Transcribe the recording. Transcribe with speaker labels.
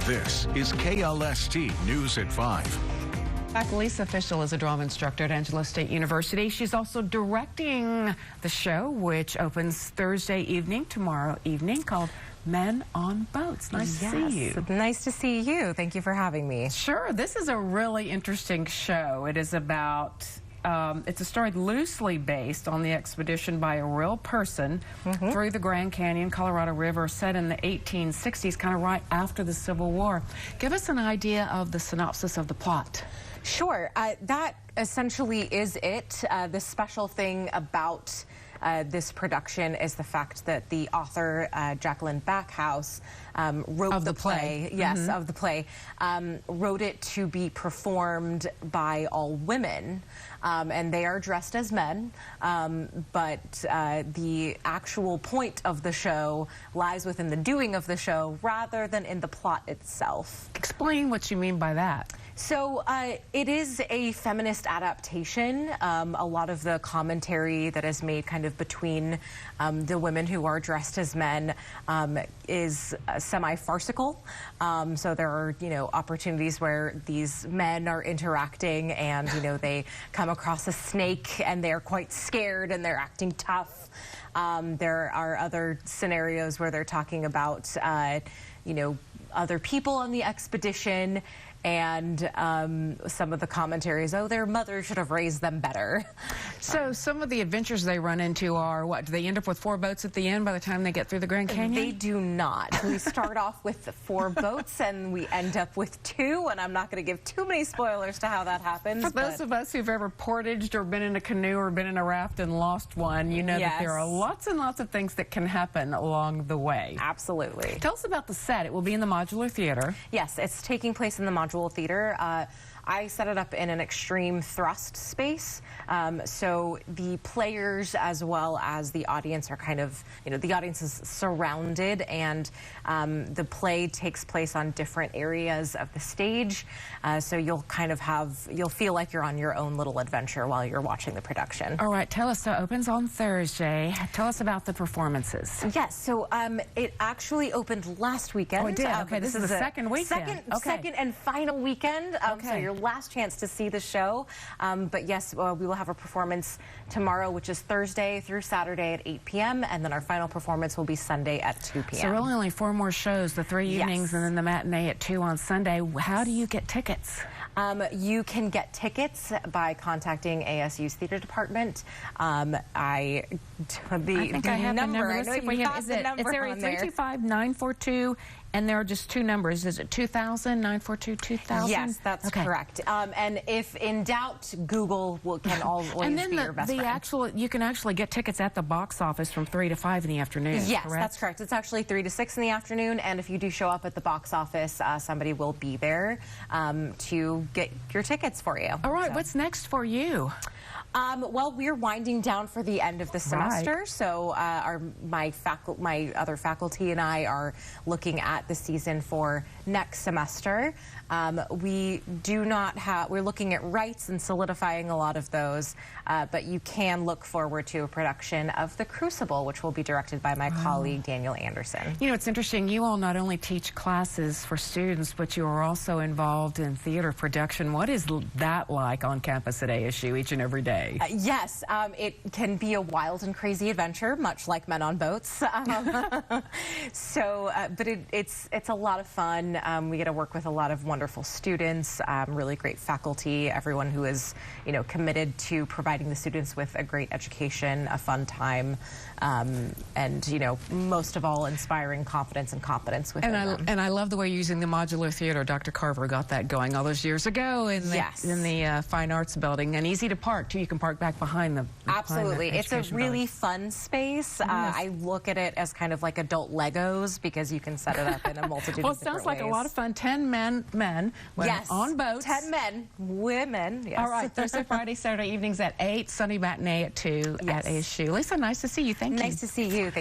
Speaker 1: This is KLST News at 5.
Speaker 2: Back, Lisa Fischel is a drama instructor at Angelo State University. She's also directing the show, which opens Thursday evening, tomorrow evening, called Men on Boats. Nice to see you.
Speaker 3: Nice to see you. Thank you for having me.
Speaker 2: Sure. This is a really interesting show. It is about, it's a story loosely based on the expedition by a real person through the Grand Canyon, Colorado River, set in the 1860s, kind of right after the Civil War. Give us an idea of the synopsis of the plot.
Speaker 3: Sure. That essentially is it. The special thing about this production is the fact that the author, Jacqueline Backhouse, wrote the play. Yes, of the play. Wrote it to be performed by all women, and they are dressed as men, but the actual point of the show lies within the doing of the show rather than in the plot itself.
Speaker 2: Explain what you mean by that.
Speaker 3: So it is a feminist adaptation. A lot of the commentary that is made kind of between the women who are dressed as men is semi-farcical. So there are, opportunities where these men are interacting and, they come across a snake and they're quite scared and they're acting tough. There are other scenarios where they're talking about, other people on the expedition, and some of the commentaries, their mother should have raised them better.
Speaker 2: So some of the adventures they run into are, what, do they end up with 4 boats at the end by the time they get through the Grand Canyon?
Speaker 3: They do not. We start off with 4 boats and we end up with 2, and I'm not going to give too many spoilers to how that happens.
Speaker 2: For those of us who've ever portaged or been in a canoe or been in a raft and lost one, you know that there are lots and lots of things that can happen along the way.
Speaker 3: Absolutely.
Speaker 2: Tell us about the set. It will be in the Modular Theater. Yes,
Speaker 3: it's taking place in the Modular Theater. I set it up in an extreme thrust space, so the players as well as the audience are kind of, the audience is surrounded, and the play takes place on different areas of the stage, so you'll kind of you'll feel like you're on your own little adventure while you're watching the production.
Speaker 2: All right, tell us, so it opens on Thursday. Tell us about the performances.
Speaker 3: Yes, so it actually opened last weekend.
Speaker 2: Oh, it did? Okay, this is the second weekend.
Speaker 3: Second and final weekend, so your last chance to see the show. But yes, we will have a performance tomorrow, which is Thursday through Saturday at 8 p.m. and then our final performance will be Sunday at 2 p.m.
Speaker 2: So really only 4 more shows, the 3 evenings and then the matinee at 2 on Sunday. How do you get tickets?
Speaker 3: You can get tickets by contacting ASU's theater department. I think I have the number.
Speaker 2: Let's see if we have. It's area 325-942, and there are just 2 numbers. Is it 2000, 942-2000?
Speaker 3: Yes, that's correct. And if in doubt, Google can always be your best friend.
Speaker 2: You can actually get tickets at the box office from 3 to 5 in the afternoon.
Speaker 3: Yes, that's correct. It's actually 3 to 6 in the afternoon, and if you do show up at the box office, somebody will be there to get your tickets for you.
Speaker 2: All right, what's next for you?
Speaker 3: Well, we're winding down for the end of the semester, so my other faculty and I are looking at the season for next semester. We're looking at rights and solidifying a lot of those, but you can look forward to a production of The Crucible, which will be directed by my colleague Daniel Anderson.
Speaker 2: It's interesting, you all not only teach classes for students, but you are also involved in theater production. What is that like on campus at ASU each and every day?
Speaker 3: Yes, it can be a wild and crazy adventure, much like Men on Boats. But it's a lot of fun. We get to work with a lot of wonderful students, really great faculty, everyone who is, committed to providing the students with a great education, a fun time, and, most of all, inspiring confidence and competence within them.
Speaker 2: And I love the way you're using the Modular Theater. Dr. Carver got that going all those years ago in the Fine Arts Building, and easy to park, too. You can park back behind them.
Speaker 3: Absolutely. It's a really fun space. I look at it as kind of like adult Legos because you can set it up in a multitude of different ways.
Speaker 2: Well, it sounds like a lot of fun. 10 men on boats.
Speaker 3: 10 men, women, yes.
Speaker 2: All right, Thursday, Friday, Saturday evenings at 8, Sunday matinee at 2 at ASU. Lisa, nice to see you. Thank you.
Speaker 3: Nice to see you. Thank you.